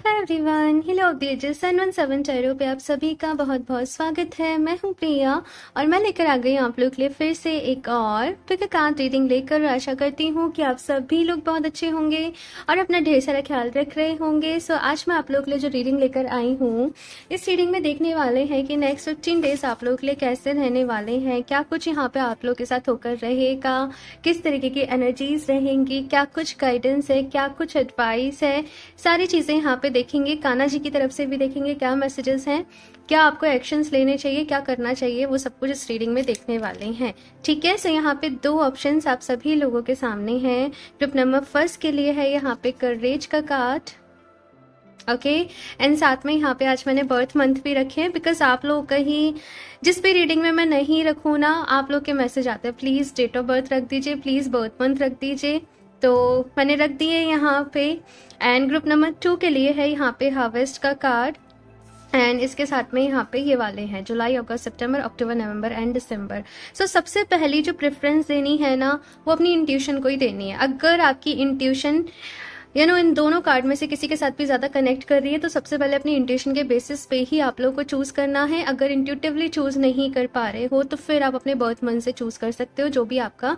हाय everyone, hello dear sun 17 tarot पे आप सभी का बहुत बहुत स्वागत है। मैं हूं प्रिया और मैं लेकर आ गई हूं आप लोग के लिए फिर से एक और पिक कार्ड रीडिंग लेकर। आशा करती हूं कि आप सभी लोग बहुत अच्छे होंगे और अपना ढेर सारा ख्याल रख रहे होंगे। सो आज मैं आप लोग के लिए जो रीडिंग लेकर आई हूँ, इस रीडिंग में देखने वाले हैं कि नेक्स्ट 15 डेज आप लोग के लिए कैसे रहने वाले हैं, क्या कुछ यहाँ पे आप लोग के साथ होकर रहेगा, किस तरीके की एनर्जीज रहेंगी, क्या कुछ गाइडेंस है, क्या कुछ एडवाइस है, सारी चीज़ें यहाँ पे देखेंगे। कान्हा जी की तरफ से भी देखेंगे क्या मैसेजेस हैं, क्या आपको एक्शंस लेने चाहिए, क्या करना चाहिए, वो सब कुछ इस रीडिंग में देखने वाले हैं। ठीक है, सो यहाँ पे दो ऑप्शंस आप सभी लोगों के सामने हैं। ग्रुप नंबर फर्स्ट के लिए है यहाँ पे करेज का कार्ड, ओके एंड साथ में यहाँ पे आज मैंने बर्थ मंथ भी रखे हैं, बिकॉज आप लोग कहीं जिस भी रीडिंग में मैं नहीं रखूँ ना, आप लोग के मैसेज आते हैं प्लीज़ डेट ऑफ बर्थ रख दीजिए, प्लीज़ बर्थ मंथ रख दीजिए, तो मैंने रख दिए यहाँ पे। एंड ग्रुप नंबर 2 के लिए है यहाँ पे हार्वेस्ट का कार्ड एंड इसके साथ में यहाँ पे ये वाले हैं जुलाई, अगस्त, सितंबर, अक्टूबर, नवंबर एंड दिसंबर। सो सबसे पहली जो प्रेफरेंस देनी है ना, वो अपनी इंट्यूशन को ही देनी है। अगर आपकी इंट्यूशन इन दोनों कार्ड में से किसी के साथ भी ज़्यादा कनेक्ट कर रही है, तो सबसे पहले अपनी इंट्यूशन के बेसिस पे ही आप लोग को चूज़ करना है। अगर इंट्यूटिवली चूज़ नहीं कर पा रहे हो तो फिर आप अपने बर्थ मंथ से चूज़ कर सकते हो, जो भी आपका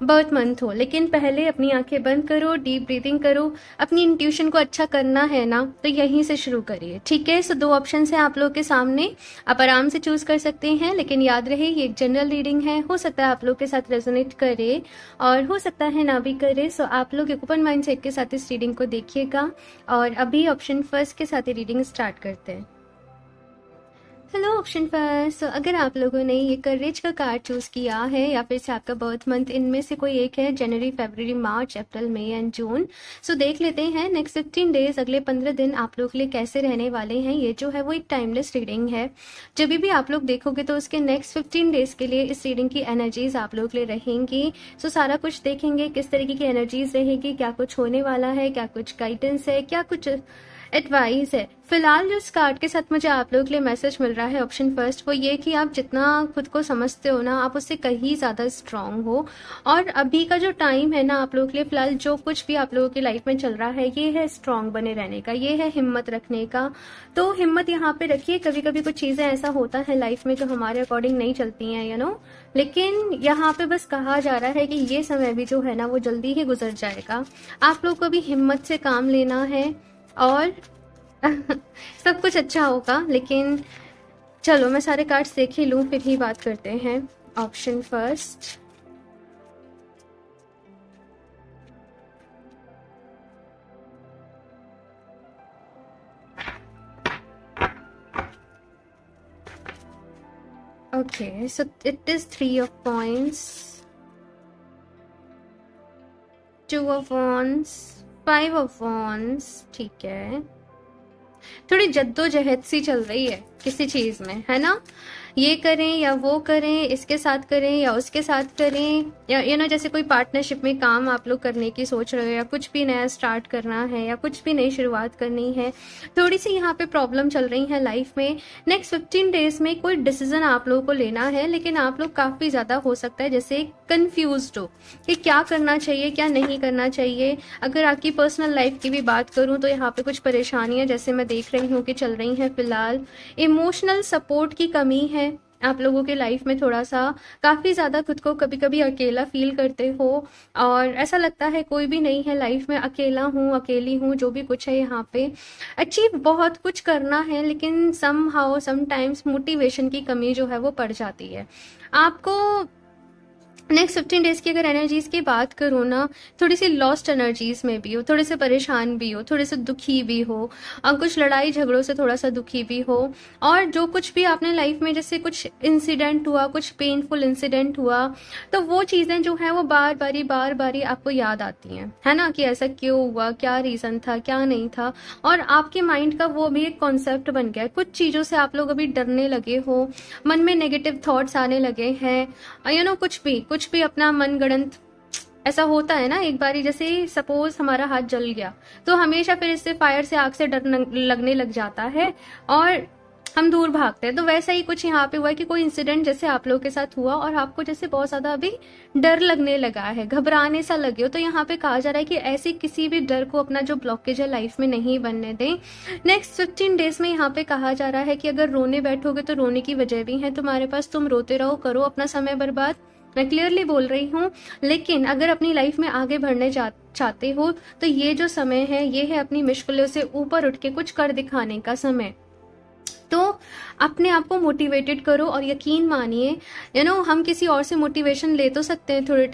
बर्थ मंथ हो। लेकिन पहले अपनी आंखें बंद करो, डीप ब्रीदिंग करो, अपनी इंट्यूशन को अच्छा करना है ना, तो यहीं से शुरू करिए। ठीक है, सो दो ऑप्शन हैं आप लोग के सामने, आप आराम से चूज़ कर सकते हैं। लेकिन याद रहे ये एक जनरल रीडिंग है, हो सकता है आप लोग के साथ रेजोनेट करे और हो सकता है ना भी करे। सो आप लोग एक ओपन माइंड सेट के साथ इस रीडिंग को देखिएगा। और अभी ऑप्शन फर्स्ट के साथ ही रीडिंग स्टार्ट करते हैं। हेलो ऑप्शन फर्स्ट, तो अगर आप लोगों ने ये करेज का कार्ड चूज़ किया है या फिर से आपका बर्थ मंथ इनमें से कोई एक है, जनवरी, फरवरी, मार्च, अप्रैल, मई एंड जून। सो देख लेते हैं नेक्स्ट 15 डेज, अगले 15 दिन आप लोग के लिए कैसे रहने वाले हैं। ये जो है वो एक टाइमलेस रीडिंग है, जब भी आप लोग देखोगे तो उसके नेक्स्ट 15 डेज के लिए इस रीडिंग की एनर्जीज आप लोग के लिए रहेंगी। सो सारा कुछ देखेंगे किस तरीके की एनर्जीज रहेगी, क्या कुछ होने वाला है, क्या कुछ गाइडेंस है, क्या कुछ एडवाइस है। फिलहाल जो इस कार्ड के साथ मुझे आप लोगों के लिए मैसेज मिल रहा है ऑप्शन फर्स्ट, वो ये कि आप जितना खुद को समझते हो ना, आप उससे कहीं ज़्यादा स्ट्रांग हो। और अभी का जो टाइम है ना आप लोगों के लिए, फिलहाल जो कुछ भी आप लोगों की लाइफ में चल रहा है, ये है स्ट्रांग बने रहने का, ये है हिम्मत रखने का। तो हिम्मत यहाँ पे रखिए। कभी कभी कुछ चीज़ें ऐसा होता है लाइफ में जो हमारे अकॉर्डिंग नहीं चलती हैं, लेकिन यहाँ पे बस कहा जा रहा है कि ये समय भी जो है ना वो जल्दी ही गुजर जाएगा। आप लोग को भी हिम्मत से काम लेना है और सब कुछ अच्छा होगा। लेकिन चलो मैं सारे कार्ड्स देख ही लूँ, फिर ही बात करते हैं। Option first, okay so it is 3 of points, 2 of wands, 5 of wands. ठीक है, थोड़ी जद्दोजहद सी चल रही है किसी चीज में, है ना। ये करें या वो करें, इसके साथ करें या उसके साथ करें, या जैसे कोई पार्टनरशिप में काम आप लोग करने की सोच रहे हो, या कुछ भी नया स्टार्ट करना है, या कुछ भी नई शुरुआत करनी है। थोड़ी सी यहाँ पे प्रॉब्लम चल रही है लाइफ में। नेक्स्ट 15 डेज में कोई डिसीजन आप लोगों को लेना है, लेकिन आप लोग काफ़ी ज़्यादा हो सकता है जैसे कन्फ्यूज्ड हो कि क्या करना चाहिए, क्या नहीं करना चाहिए। अगर आपकी पर्सनल लाइफ की भी बात करूँ तो यहाँ पे कुछ परेशानियाँ जैसे मैं देख रही हूँ कि चल रही हैं फिलहाल। इमोशनल सपोर्ट की कमी है आप लोगों के लाइफ में, थोड़ा सा काफ़ी ज़्यादा खुद को कभी कभी अकेला फील करते हो और ऐसा लगता है कोई भी नहीं है लाइफ में, अकेला हूँ, अकेली हूँ। जो भी कुछ है यहाँ पे अचीव बहुत कुछ करना है, लेकिन सम हाउ समटाइम्स मोटिवेशन की कमी जो है वो पड़ जाती है आपको। नेक्स्ट 15 डेज की अगर एनर्जीज की बात करूँ ना, थोड़ी सी लॉस्ट एनर्जीज में भी हो, थोड़े से परेशान भी हो, थोड़े से दुखी भी हो, और कुछ लड़ाई झगड़ों से थोड़ा सा दुखी भी हो। और जो कुछ भी आपने लाइफ में जैसे कुछ इंसिडेंट हुआ, कुछ पेनफुल इंसिडेंट हुआ, तो वो चीज़ें जो है वो बार बारी आपको याद आती हैं, है ना, कि ऐसा क्यों हुआ, क्या रीज़न था, क्या नहीं था। और आपके माइंड का वो भी एक कॉन्सेप्ट बन गया है। कुछ चीज़ों से आप लोग अभी डरने लगे हो, मन में नेगेटिव थॉट्स आने लगे हैं, कुछ भी अपना मनगढ़ंत ऐसा होता है ना। एक बारी जैसे सपोज हमारा हाथ जल गया तो हमेशा फिर इससे फायर से, आग से डर लगने लग जाता है। और हम दूर भागते हैं। तो वैसा ही कुछ यहाँ पे हुआ है कि कोई इंसिडेंट जैसे आप लोगों के साथ हुआ और आपको जैसे बहुत ज्यादा अभी डर लगने लगा है, घबराने सा लगे हो, तो यहाँ पे कहा जा रहा है कि ऐसी किसी भी डर को, अपना जो ब्लॉकेज है लाइफ में, नहीं बनने दें। नेक्स्ट 15 डेज में यहाँ पे कहा जा रहा है कि अगर रोने बैठोगे तो रोने की वजह भी है तुम्हारे पास, तुम रोते रहो, करो अपना समय बर्बाद, मैं क्लियरली बोल रही हूँ। लेकिन अगर अपनी लाइफ में आगे बढ़ने चाहते हो तो ये जो समय है ये है अपनी मुश्किलों से ऊपर उठ के कुछ कर दिखाने का समय। तो अपने आप को मोटिवेटेड करो और यकीन मानिए हम किसी और से मोटिवेशन ले तो सकते हैं थोड़े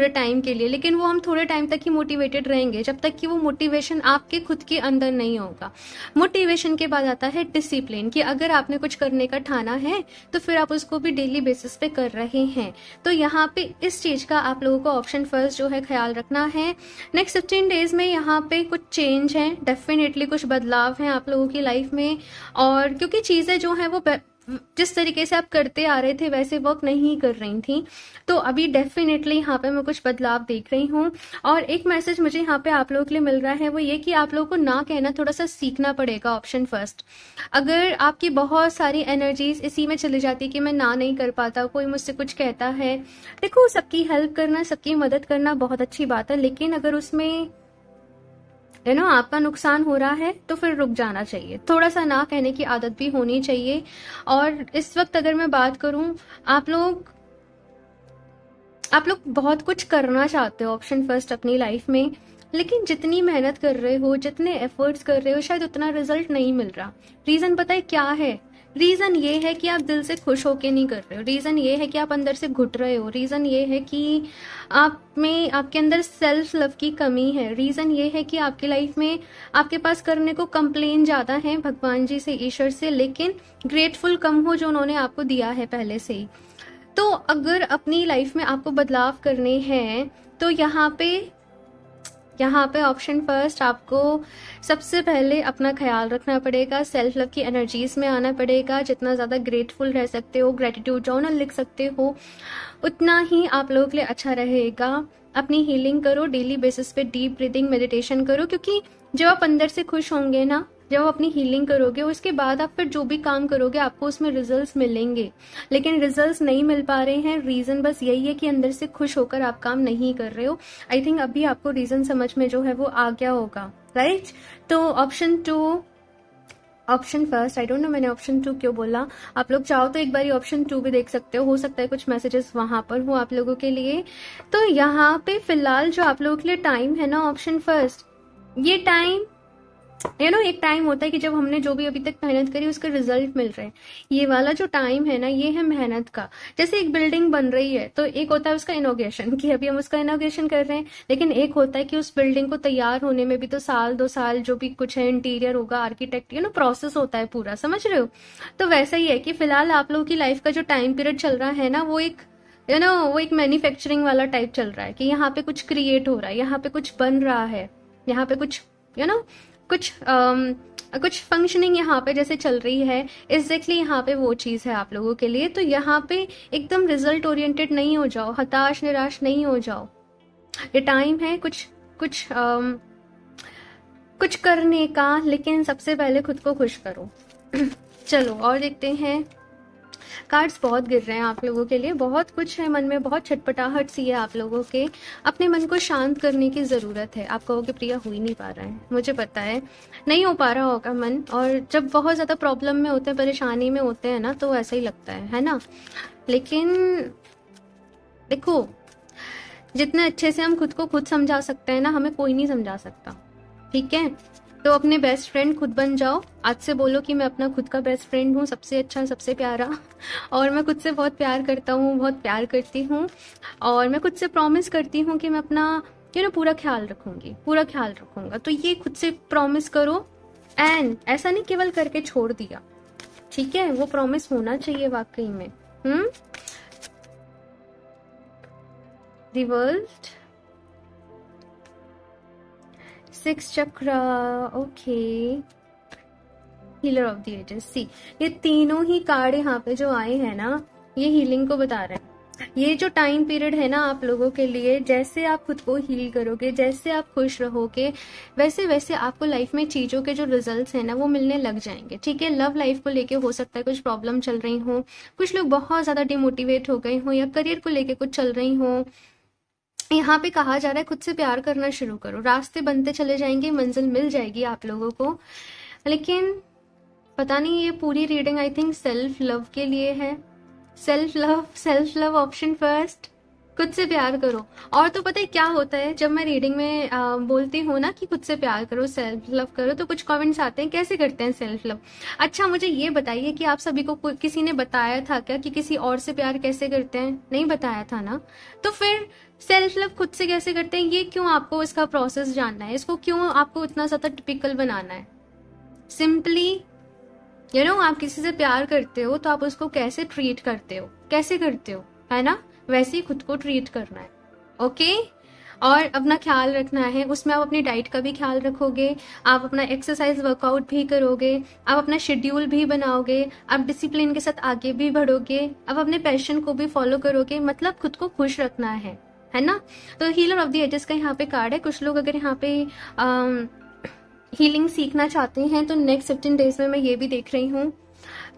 टाइम के लिए, लेकिन वो हम थोड़े टाइम तक ही मोटिवेटेड रहेंगे जब तक कि वो मोटिवेशन आपके खुद के अंदर नहीं होगा। मोटिवेशन के बाद आता है डिसिप्लिन, कि अगर आपने कुछ करने का ठाना है तो फिर आप उसको भी डेली बेसिस पे कर रहे हैं। तो यहाँ पे इस चीज का आप लोगों को ऑप्शन फर्स्ट जो है ख्याल रखना है। नेक्स्ट 15 डेज में यहाँ पे कुछ चेंज है, डेफिनेटली कुछ बदलाव हैं आप लोगों की लाइफ में। और क्योंकि चीजें जो है वो जिस तरीके से आप करते आ रहे थे वैसे वर्क नहीं कर रही थी, तो अभी डेफिनेटली यहाँ पे मैं कुछ बदलाव देख रही हूँ। और एक मैसेज मुझे यहाँ पे आप लोगों के लिए मिल रहा है, वो ये कि आप लोगों को ना कहना थोड़ा सा सीखना पड़ेगा, ऑप्शन फर्स्ट। अगर आपकी बहुत सारी एनर्जीज इसी में चली जाती है कि मैं ना नहीं कर पाता, कोई मुझसे कुछ कहता है, देखो सबकी हेल्प करना, सबकी मदद करना बहुत अच्छी बात है, लेकिन अगर उसमें आपका नुकसान हो रहा है तो फिर रुक जाना चाहिए, थोड़ा सा ना कहने की आदत भी होनी चाहिए। और इस वक्त अगर मैं बात करूं, आप लोग बहुत कुछ करना चाहते हो ऑप्शन फर्स्ट अपनी लाइफ में, लेकिन जितनी मेहनत कर रहे हो, जितने एफर्ट्स कर रहे हो, शायद उतना रिजल्ट नहीं मिल रहा। रीजन पता है क्या है? रीजन ये है कि आप दिल से खुश होके नहीं कर रहे हो, रीजन ये है कि आप अंदर से घुट रहे हो, रीजन ये है कि आपके अंदर सेल्फ लव की कमी है, रीजन ये है कि आपकी लाइफ में आपके पास करने को कंप्लेन ज्यादा है भगवान जी से, ईश्वर से, लेकिन ग्रेटफुल कम हो जो उन्होंने आपको दिया है पहले से ही। तो अगर अपनी लाइफ में आपको बदलाव करने हैं तो यहाँ पे ऑप्शन फर्स्ट आपको सबसे पहले अपना ख्याल रखना पड़ेगा, सेल्फ लव की एनर्जीज में आना पड़ेगा। जितना ज़्यादा ग्रेटफुल रह सकते हो, ग्रेटिट्यूड जर्नल लिख सकते हो, उतना ही आप लोगों के लिए अच्छा रहेगा। अपनी हीलिंग करो, डेली बेसिस पे डीप ब्रीदिंग, मेडिटेशन करो, क्योंकि जब आप अंदर से खुश होंगे ना, जब आप अपनी हीलिंग करोगे, उसके बाद आप फिर जो भी काम करोगे आपको उसमें रिजल्ट्स मिलेंगे। लेकिन रिजल्ट्स नहीं मिल पा रहे हैं, रीजन बस यही है कि अंदर से खुश होकर आप काम नहीं कर रहे हो। आई थिंक अभी आपको रीजन समझ में जो है वो आ गया होगा, राइट? तो option first, I don't know मैंने ऑप्शन 2 क्यों बोला। आप लोग चाहो तो एक बार ऑप्शन 2 भी देख सकते हो सकता है कुछ मैसेजेस वहां पर हो आप लोगों के लिए। तो यहाँ पे फिलहाल जो आप लोगों के लिए टाइम है ना, ऑप्शन फर्स्ट, ये टाइम एक टाइम होता है कि जब हमने जो भी अभी तक मेहनत करी उसका रिजल्ट मिल रहा है। ये वाला जो टाइम है ना, ये है मेहनत का। जैसे एक बिल्डिंग बन रही है तो एक होता है उसका इनॉग्रेशन, कि अभी हम उसका इनॉग्रेशन कर रहे हैं, लेकिन एक होता है कि उस बिल्डिंग को तैयार होने में भी तो साल 2 साल जो भी कुछ है, इंटीरियर होगा, आर्किटेक्ट प्रोसेस होता है पूरा, समझ रहे हो? तो वैसा ही है कि फिलहाल आप लोगों की लाइफ का जो टाइम पीरियड चल रहा है ना, वो एक मैन्युफैक्चरिंग वाला टाइप चल रहा है, कि यहाँ पे कुछ क्रिएट हो रहा है, यहाँ पे कुछ बन रहा है, यहाँ पे कुछ कुछ फंक्शनिंग यहाँ पे जैसे चल रही है, एग्जैक्टली यहाँ पे वो चीज है आप लोगों के लिए। तो यहाँ पे एकदम रिजल्ट ओरिएंटेड नहीं हो जाओ, हताश निराश नहीं हो जाओ। ये टाइम है कुछ करने का, लेकिन सबसे पहले खुद को खुश करो। चलो और देखते हैं। कार्ड्स बहुत गिर रहे हैं आप लोगों के लिए, बहुत कुछ है मन में, बहुत छटपटाहट सी है आप लोगों के। अपने मन को शांत करने की ज़रूरत है। आप कहोगे प्रिया हो ही नहीं पा रहा है, मुझे पता है नहीं हो पा रहा होगा मन, और जब बहुत ज़्यादा प्रॉब्लम में होते हैं, परेशानी में होते हैं ना, तो ऐसा ही लगता है ना। लेकिन देखो, जितने अच्छे से हम खुद को खुद समझा सकते हैं ना, हमें कोई नहीं समझा सकता, ठीक है? तो अपने बेस्ट फ्रेंड खुद बन जाओ। आज से बोलो कि मैं अपना खुद का बेस्ट फ्रेंड हूँ, सबसे अच्छा, सबसे प्यारा, और मैं खुद से बहुत प्यार करता हूँ, बहुत प्यार करती हूँ, और मैं खुद से प्रॉमिस करती हूँ कि मैं अपना पूरा ख्याल रखूंगी, पूरा ख्याल रखूंगा। तो ये खुद से प्रॉमिस करो, एंड ऐसा नहीं केवल करके छोड़ दिया, ठीक है? वो प्रॉमिस होना चाहिए वाकई में। Reversed 6 chakra, okay, healer of the ages. See, ये तीनों ही कार्ड यहाँ पे जो आए हैं ना, ये हीलिंग को बता रहे हैं। ये जो टाइम पीरियड है ना आप लोगों के लिए, जैसे आप खुद को हील करोगे, जैसे आप खुश रहोगे, वैसे वैसे आपको लाइफ में चीज़ों के जो रिजल्ट्स हैं ना वो मिलने लग जाएंगे। ठीक है, लव लाइफ को लेके हो सकता है कुछ प्रॉब्लम चल रही हो, कुछ लोग बहुत ज़्यादा डिमोटिवेट हो गए हो, या करियर को लेके कुछ चल रही हो। यहाँ पे कहा जा रहा है खुद से प्यार करना शुरू करो, रास्ते बनते चले जाएंगे, मंजिल मिल जाएगी आप लोगों को। लेकिन पता नहीं, ये पूरी reading I think self love के लिए है। Self love option first. खुद से प्यार करो। और तो पता है क्या होता है, जब मैं रीडिंग में बोलती हूँ ना कि खुद से प्यार करो, सेल्फ लव करो, तो कुछ कमेंट्स आते हैं कैसे करते हैं सेल्फ लव। अच्छा मुझे ये बताइए कि आप सभी को किसी ने बताया था क्या कि किसी और से प्यार कैसे करते हैं? नहीं बताया था ना। तो फिर सेल्फ लव खुद से कैसे करते हैं, ये क्यों आपको इसका प्रोसेस जानना है, इसको क्यों आपको इतना ज्यादा टिपिकल बनाना है? सिंपली आप किसी से प्यार करते हो तो आप उसको कैसे ट्रीट करते हो, कैसे करते हो, है ना, वैसे ही खुद को ट्रीट करना है। ओके, और अपना ख्याल रखना है, उसमें आप अपनी डाइट का भी ख्याल रखोगे, आप अपना एक्सरसाइज वर्कआउट भी करोगे, आप अपना शेड्यूल भी बनाओगे, आप डिसिप्लिन के साथ आगे भी बढ़ोगे, आप अपने पैशन को भी फॉलो करोगे, मतलब खुद को खुश रखना है ना। तो हीलर ऑफ द एजेस का यहाँ पे कार्ड है। कुछ लोग अगर यहाँ पे हीलिंग सीखना चाहते हैं तो नेक्स्ट 15 डेज में मैं ये भी देख रही हूँ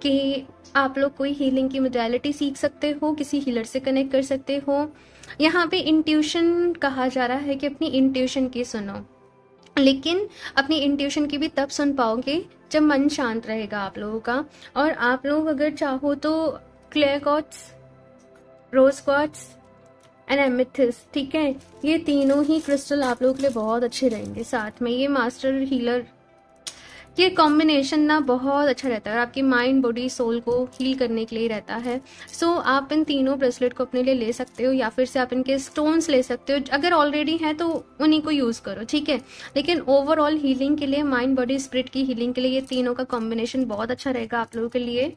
कि आप लोग कोई हीलिंग की मोडालिटी सीख सकते हो, किसी हीलर से कनेक्ट कर सकते हो। यहाँ पे इंट्यूशन कहा जा रहा है कि अपनी इंट्यूशन की सुनो, लेकिन अपनी इंट्यूशन की भी तब सुन पाओगे जब मन शांत रहेगा आप लोगों का। और आप लोग अगर चाहो तो clear quartz, rose quartz and amethyst, ठीक है, ये तीनों ही क्रिस्टल आप लोगों के लिए बहुत अच्छे रहेंगे। साथ में ये मास्टर हीलर, ये कॉम्बिनेशन ना बहुत अच्छा रहता है और आपकी माइंड बॉडी सोल को हील करने के लिए रहता है। सो आप इन तीनों ब्रेसलेट को अपने लिए ले सकते हो, या फिर से आप इनके स्टोन्स ले सकते हो, अगर ऑलरेडी हैं तो उन्हीं को यूज़ करो, ठीक है। लेकिन ओवरऑल हीलिंग के लिए, माइंड बॉडी स्पिरिट की हीलिंग के लिए ये तीनों का कॉम्बिनेशन बहुत अच्छा रहेगा आप लोगों के लिए।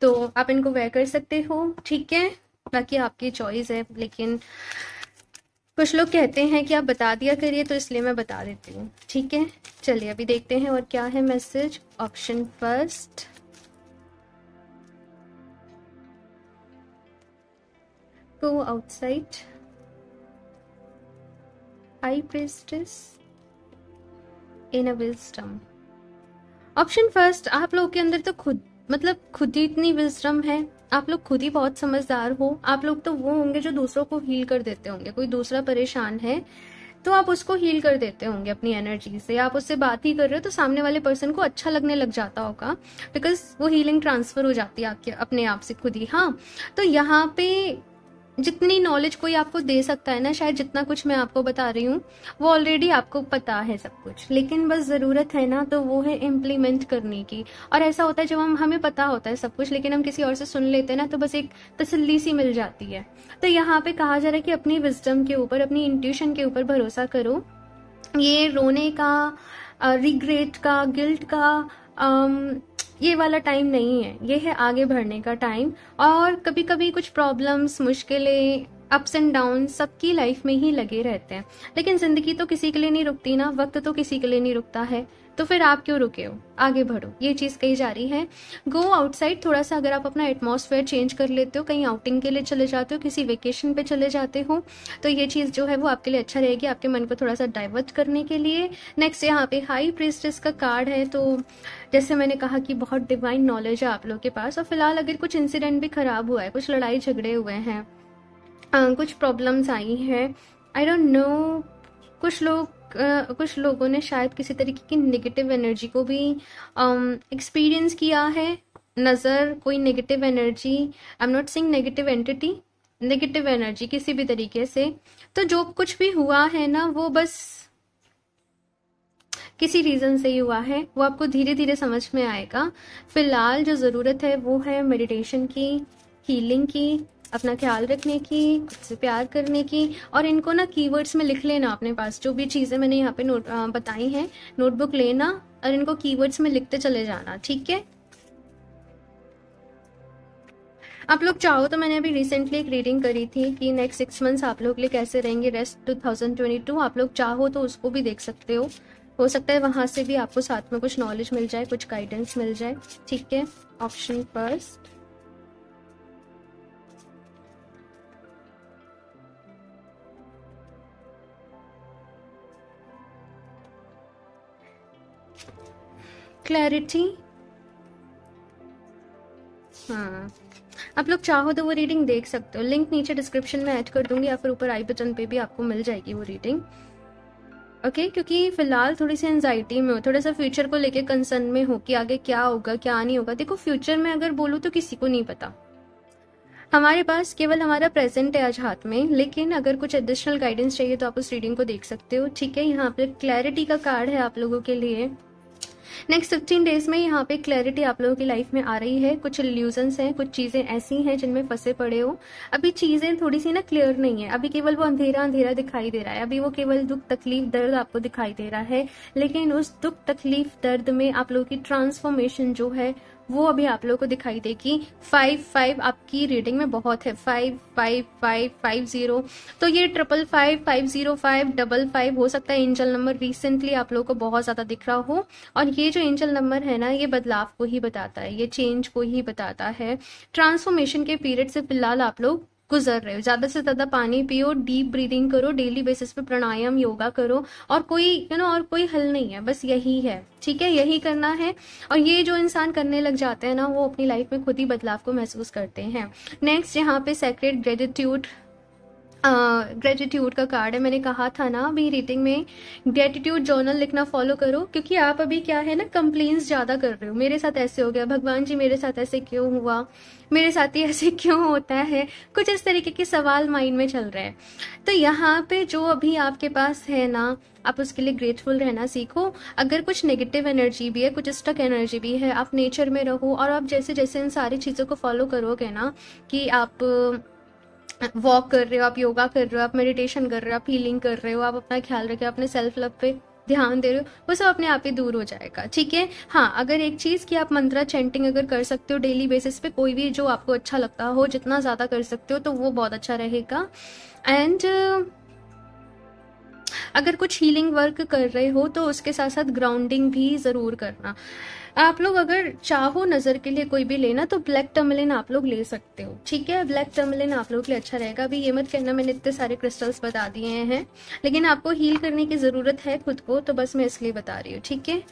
तो आप इनको वेयर कर सकते हो, ठीक है, बाकी आपकी चॉइस है। लेकिन कुछ लोग कहते हैं कि आप बता दिया करिए, तो इसलिए मैं बता देती हूँ, ठीक है। चलिए अभी देखते हैं और क्या है message. Option first, go outside, high priestess, inner wisdom. Option first, आप लोग के अंदर तो खुद ही इतनी विजडम है, आप लोग खुद ही बहुत समझदार हो। आप लोग तो वो होंगे जो दूसरों को हील कर देते होंगे। कोई दूसरा परेशान है तो आप उसको हील कर देते होंगे अपनी एनर्जी से। आप उससे बात ही कर रहे हो तो सामने वाले पर्सन को अच्छा लगने लग जाता होगा, बिकॉज वो हीलिंग ट्रांसफर हो जाती है आपके अपने आप से खुद ही। हाँ, तो यहाँ पे जितनी नॉलेज कोई आपको दे सकता है ना, शायद जितना कुछ मैं आपको बता रही हूँ वो ऑलरेडी आपको पता है सब कुछ, लेकिन बस ज़रूरत है ना तो वो है इम्प्लीमेंट करने की। और ऐसा होता है जब हमें पता होता है सब कुछ, लेकिन हम किसी और से सुन लेते हैं ना, तो बस एक तसल्ली सी मिल जाती है। तो यहाँ पे कहा जा रहा है कि अपनी विजडम के ऊपर, अपनी इंट्यूशन के ऊपर भरोसा करो। ये रोने का, रिग्रेट का, गिल्ट का, ये वाला टाइम नहीं है, ये है आगे बढ़ने का टाइम। और कभी कभी कुछ प्रॉब्लम्स, मुश्किलें, अप्स एंड डाउन सबकी लाइफ में ही लगे रहते हैं, लेकिन जिंदगी तो किसी के लिए नहीं रुकती ना, वक्त तो किसी के लिए नहीं रुकता है, तो फिर आप क्यों रुके हो, आगे बढ़ो, ये चीज़ कही जा रही है। गो आउटसाइड, थोड़ा सा अगर आप अपना एटमॉस्फेयर चेंज कर लेते हो, कहीं आउटिंग के लिए चले जाते हो, किसी वेकेशन पे चले जाते हो, तो ये चीज़ जो है वो आपके लिए अच्छा रहेगी, आपके मन को थोड़ा सा डाइवर्ट करने के लिए। नेक्स्ट यहाँ पे हाई प्रीस्टेस का कार्ड है। तो जैसे मैंने कहा कि बहुत डिवाइन नॉलेज है आप लोग के पास, और फिलहाल अगर कुछ इंसिडेंट भी खराब हुआ है, कुछ लड़ाई झगड़े हुए हैं, कुछ प्रॉब्लम्स आई हैं, आई डोंट नो, कुछ लोगों ने शायद किसी तरीके की नेगेटिव एनर्जी को भी एक्सपीरियंस किया है। नज़र, कोई negative energy, I am not saying negative entity, negative energy किसी भी तरीके से। तो जो कुछ भी हुआ है ना, वो बस किसी रीज़न से ही हुआ है, वो आपको धीरे धीरे समझ में आएगा। फिलहाल जो ज़रूरत है वो है मेडिटेशन की, हीलिंग की, अपना ख्याल रखने की, खुद से प्यार करने की। और इनको ना कीवर्ड्स में लिख लेना अपने पास, जो भी चीज़ें मैंने यहाँ पे बताई हैं, नोटबुक लेना और इनको कीवर्ड्स में लिखते चले जाना, ठीक है। आप लोग चाहो तो मैंने अभी रिसेंटली एक रीडिंग करी थी कि नेक्स्ट 6 मंथ्स आप लोग के लिए कैसे रहेंगे, रेस्ट 2022, आप लोग चाहो तो उसको भी देख सकते हो सकता है वहां से भी आपको साथ में कुछ नॉलेज मिल जाए, कुछ गाइडेंस मिल जाए, ठीक है। Option first, clarity. हाँ, आप लोग चाहो तो वो रीडिंग देख सकते हो, लिंक नीचे डिस्क्रिप्शन में ऐड कर दूंगी या फिर ऊपर आई बटन पे भी आपको मिल जाएगी वो रीडिंग। ओके, क्योंकि फिलहाल थोड़ी सी एंजाइटी में हो, थोड़ा सा फ्यूचर को लेके कंसर्न में हो कि आगे क्या होगा क्या नहीं होगा। देखो, फ्यूचर में अगर बोलूँ तो किसी को नहीं पता, हमारे पास केवल हमारा प्रेजेंट है आज हाथ में। लेकिन अगर कुछ एडिशनल गाइडेंस चाहिए तो आप उस रीडिंग को देख सकते हो। ठीक है, यहाँ पे क्लैरिटी का कार्ड है आप लोगों के लिए। नेक्स्ट 15 डेज में यहाँ पे क्लैरिटी आप लोगों की लाइफ में आ रही है। कुछ इल्यूजन्स हैं, कुछ चीजें ऐसी हैं जिनमें फंसे पड़े हो। अभी चीजें थोड़ी सी ना क्लियर नहीं है, अभी केवल वो अंधेरा अंधेरा दिखाई दे रहा है, अभी वो केवल दुख तकलीफ दर्द आपको दिखाई दे रहा है। लेकिन उस दुख तकलीफ दर्द में आप लोगों की ट्रांसफॉर्मेशन जो है वो अभी आप लोगों को दिखाई देगी। 5 आपकी रीडिंग में बहुत है, 5 तो ये 555 हो सकता है एंजल नंबर रिसेंटली आप लोगों को बहुत ज्यादा दिख रहा हो। और ये जो एंजल नंबर है ना, ये बदलाव को ही बताता है, ये चेंज को ही बताता है। ट्रांसफॉर्मेशन के पीरियड से फिलहाल आप लोग गुजर रहे हो। ज्यादा से ज्यादा पानी पियो, डीप ब्रीदिंग करो, डेली बेसिस पे प्राणायाम योगा करो। और कोई और कोई हल नहीं है, बस यही है। ठीक है, यही करना है। और ये जो इंसान करने लग जाते हैं ना, वो अपनी लाइफ में खुद ही बदलाव को महसूस करते हैं। नेक्स्ट यहाँ पे सेक्रेड ग्रेटिट्यूड का कार्ड है। मैंने कहा था ना अभी रीडिंग में, ग्रेटिट्यूड जर्नल लिखना फॉलो करो, क्योंकि आप अभी क्या है ना, कंप्लेंट्स ज्यादा कर रहे हो। मेरे साथ ऐसे हो गया, भगवान जी मेरे साथ ऐसे क्यों हुआ, मेरे साथ ही ऐसे क्यों होता है, कुछ इस तरीके के सवाल माइंड में चल रहे हैं। तो यहाँ पे जो अभी आपके पास है ना, आप उसके लिए ग्रेटफुल रहना सीखो। अगर कुछ नेगेटिव एनर्जी भी है, कुछ स्टक एनर्जी भी है, आप नेचर में रहो। और आप जैसे जैसे इन सारी चीज़ों को फॉलो करोगे ना, कि आप वॉक कर रहे हो, आप योगा कर रहे हो, आप मेडिटेशन कर रहे हो, आप हीलिंग कर रहे हो, आप अपना ख्याल रखे हो, अपने सेल्फ लव पे ध्यान दे रहे हो, वो सब अपने आप ही दूर हो जाएगा। ठीक है। हाँ, अगर एक चीज़ की आप मंत्रा चैंटिंग अगर कर सकते हो डेली बेसिस पे, कोई भी जो आपको अच्छा लगता हो, जितना ज़्यादा कर सकते हो तो वो बहुत अच्छा रहेगा। एंड अगर कुछ हीलिंग वर्क कर रहे हो तो उसके साथ साथ ग्राउंडिंग भी ज़रूर करना। आप लोग अगर चाहो नज़र के लिए कोई भी लेना तो ब्लैक टर्मलिन आप लोग ले सकते हो। ठीक है, ब्लैक टर्मलिन आप लोग के लिए अच्छा रहेगा। अभी ये मत कहना मैंने इतने सारे क्रिस्टल्स बता दिए हैं, लेकिन आपको हील करने की ज़रूरत है खुद को, तो बस मैं इसलिए बता रही हूँ। ठीक है,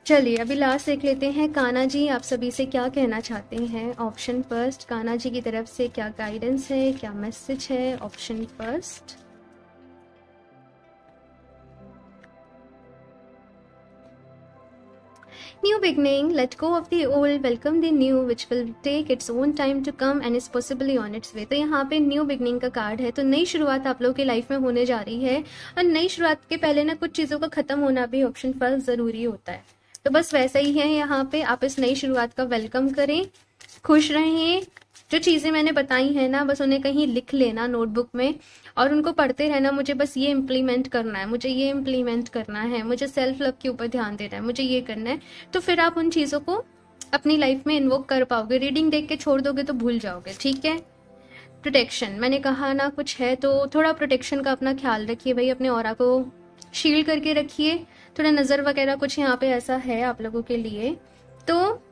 चलिए अभी लास्ट देख लेते हैं। कान्हा जी आप सभी से क्या कहना चाहते हैं? ऑप्शन फर्स्ट, कान्हा जी की तरफ से क्या गाइडेंस है, क्या मैसेज है? Option first, New beginning, let go of the old, welcome the new, which will take its own time to come and is possibly on its way। तो यहाँ पे न्यू बिगनिंग का कार्ड है, तो नई शुरुआत आप लोगों की लाइफ में होने जा रही है। और नई शुरुआत के पहले ना कुछ चीज़ों का खत्म होना भी ऑप्शन फर्स्ट ज़रूरी होता है। तो बस वैसा ही है यहाँ पे, आप इस नई शुरुआत का वेलकम करें, खुश रहें। जो चीज़ें मैंने बताई हैं ना, बस उन्हें कहीं लिख लेना नोटबुक में और उनको पढ़ते रहना। मुझे बस ये इम्प्लीमेंट करना है, मुझे ये इम्प्लीमेंट करना है, मुझे सेल्फ लव के ऊपर ध्यान देना है, मुझे ये करना है। तो फिर आप उन चीज़ों को अपनी लाइफ में इन्वोक कर पाओगे। रीडिंग देख के छोड़ दोगे तो भूल जाओगे। ठीक है। प्रोटेक्शन, मैंने कहा ना कुछ है तो थोड़ा प्रोटेक्शन का अपना ख्याल रखिए भाई, अपने ऑरा को शील्ड करके रखिए। थोड़ा नज़र वगैरह कुछ यहाँ पे ऐसा है आप लोगों के लिए। तो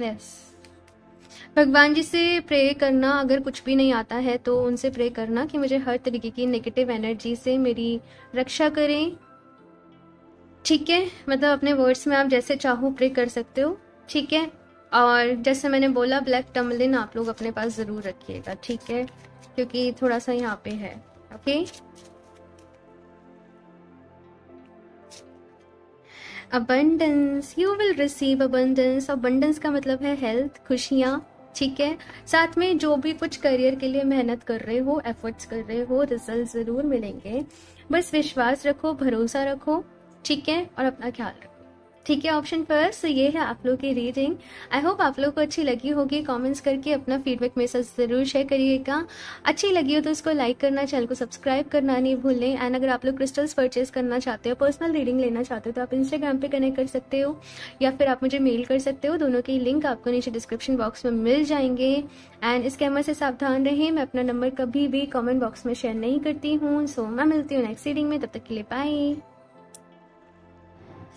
यस, भगवान जी से प्रे करना, अगर कुछ भी नहीं आता है तो उनसे प्रे करना कि मुझे हर तरीके की नेगेटिव एनर्जी से मेरी रक्षा करें। ठीक है, मतलब अपने वर्ड्स में आप जैसे चाहो प्रे कर सकते हो। ठीक है, और जैसे मैंने बोला ब्लैक टर्मलिन आप लोग अपने पास ज़रूर रखिएगा। ठीक है, क्योंकि थोड़ा सा यहाँ पे है। Okay, abundance, you will receive abundance. Abundance का मतलब है हेल्थ, खुशियाँ। ठीक है, साथ में जो भी कुछ करियर के लिए मेहनत कर रहे हो, एफर्ट्स कर रहे हो, रिजल्ट ज़रूर मिलेंगे। बस विश्वास रखो, भरोसा रखो। ठीक है, और अपना ख्याल रखो। ठीक है, ऑप्शन फर्स्ट। तो ये है आप लोग की रीडिंग। आई होप आप लोग को अच्छी लगी होगी। कमेंट्स करके अपना फीडबैक मेरे साथ ज़रूर शेयर करिएगा। अच्छी लगी हो तो इसको लाइक करना, चैनल को सब्सक्राइब करना नहीं भूलें। एंड अगर आप लोग क्रिस्टल्स परचेज करना चाहते हो, पर्सनल रीडिंग लेना चाहते हो, तो आप इंस्टाग्राम पे कनेक्ट कर सकते हो या फिर आप मुझे मेल कर सकते हो। दोनों के लिंक आपको नीचे डिस्क्रिप्शन बॉक्स में मिल जाएंगे। एंड स्कैमर से सावधान रहें। मैं अपना नंबर कभी भी कॉमेंट बॉक्स में शेयर नहीं करती हूँ। सो मैं मिलती हूँ नेक्स्ट रीडिंग में, तब तक के लिए बाय।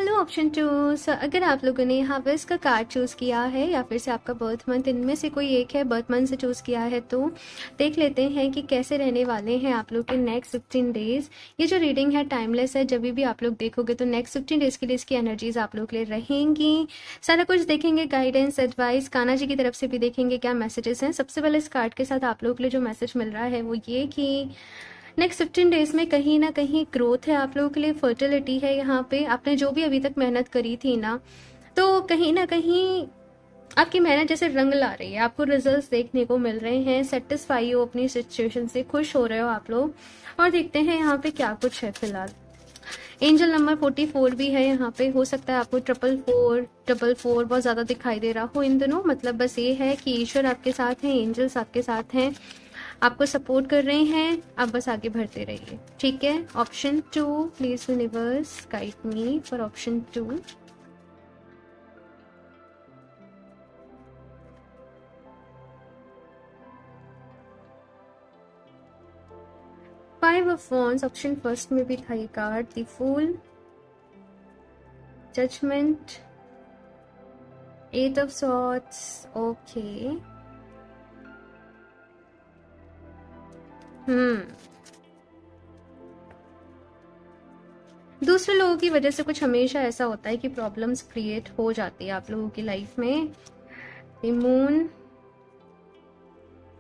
Hello option to. अगर आप लोगों ने यहाँ पर इसका कार्ड चूज़ किया है या फिर से आपका बर्थ मंथ इनमें से कोई एक है, बर्थ मंथ से चूज़ किया है, तो देख लेते हैं कि कैसे रहने वाले हैं आप लोग के नेक्स्ट 15 डेज। ये जो रीडिंग है टाइमलेस है, जब भी आप लोग देखोगे तो नेक्स्ट 15 डेज के लिए इसकी एनर्जीज आप लोग के लिए रहेंगी। सारा कुछ देखेंगे, गाइडेंस, एडवाइस, कान्हा जी की तरफ से भी देखेंगे क्या मैसेजेस हैं। सबसे पहले इस कार्ड के साथ आप लोग के लिए जो मैसेज मिल रहा है वो ये कि नेक्स्ट 15 डेज में कहीं ना कहीं ग्रोथ है आप लोगों के लिए, फर्टिलिटी है। यहाँ पे आपने जो भी अभी तक मेहनत करी थी ना, तो कहीं ना कहीं आपकी मेहनत जैसे रंग ला रही है, आपको रिजल्ट्स देखने को मिल रहे हैं। सेटिस्फाई हो अपनी सिचुएशन से, खुश हो रहे हो आप लोग। और देखते हैं यहाँ पे क्या कुछ है फिलहाल। एंजल नंबर 44 भी है यहाँ पे। हो सकता है आपको 444 बहुत ज़्यादा दिखाई दे रहा हो इन दिनों। मतलब बस ये है कि ईश्वर आपके साथ हैं, एंजल्स आपके साथ हैं, आपको सपोर्ट कर रहे हैं। आप बस आगे बढ़ते रहिए, ठीक है। Option 2 please universe guide me for option 2। Five of wands option first में भी था ये card. The fool, judgement, eight of swords, okay. दूसरे लोगों की वजह से कुछ हमेशा ऐसा होता है कि प्रॉब्लम्स क्रिएट हो जाती है आप लोगों की लाइफ में। The moon,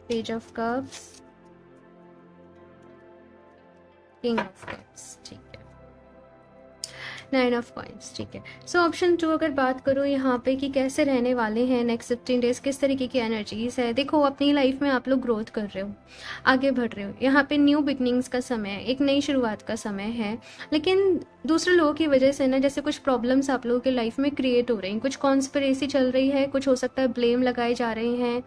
page of cups, king of cups, ठीक है। 9 ऑफ कॉइंस, ठीक है। सो ऑप्शन 2 अगर बात करूँ यहाँ पे कि कैसे रहने वाले हैं नेक्स्ट 15 डेज, किस तरीके की एनर्जीज है। देखो अपनी लाइफ में आप लोग ग्रोथ कर रहे हो, आगे बढ़ रहे हो। यहाँ पे न्यू बिगनिंग्स का समय है, एक नई शुरुआत का समय है। लेकिन दूसरे लोगों की वजह से ना जैसे कुछ प्रॉब्लम्स आप लोगों के लाइफ में क्रिएट हो रही हैं, कुछ कॉन्स्पिरेसी चल रही है, कुछ हो सकता है ब्लेम लगाए जा रहे हैं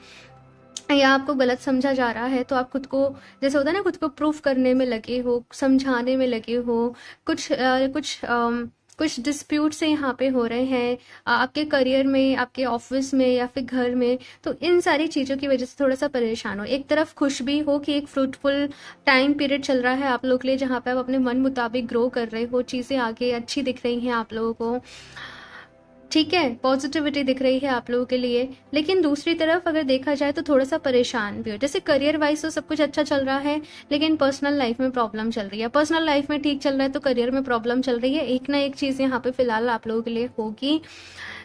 या आपको गलत समझा जा रहा है। तो आप खुद को जैसे होता है ना, खुद को प्रूफ करने में लगे हो, समझाने में लगे हो। कुछ डिस्प्यूट से यहाँ पे हो रहे हैं आपके करियर में, आपके ऑफिस में या फिर घर में। तो इन सारी चीज़ों की वजह से थोड़ा सा परेशान हो। एक तरफ खुश भी हो कि एक फ्रूटफुल टाइम पीरियड चल रहा है आप लोग के लिए, जहाँ पे आप अपने मन मुताबिक ग्रो कर रहे हो, चीज़ें आगे अच्छी दिख रही हैं आप लोगों को, ठीक है। पॉजिटिविटी दिख रही है आप लोगों के लिए। लेकिन दूसरी तरफ अगर देखा जाए तो थोड़ा सा परेशान भी हो। जैसे करियर वाइज तो सब कुछ अच्छा चल रहा है, लेकिन पर्सनल लाइफ में प्रॉब्लम चल रही है। पर्सनल लाइफ में ठीक चल रहा है तो करियर में प्रॉब्लम चल रही है। एक ना एक चीज़ यहाँ पे फिलहाल आप लोगों के लिए होगी।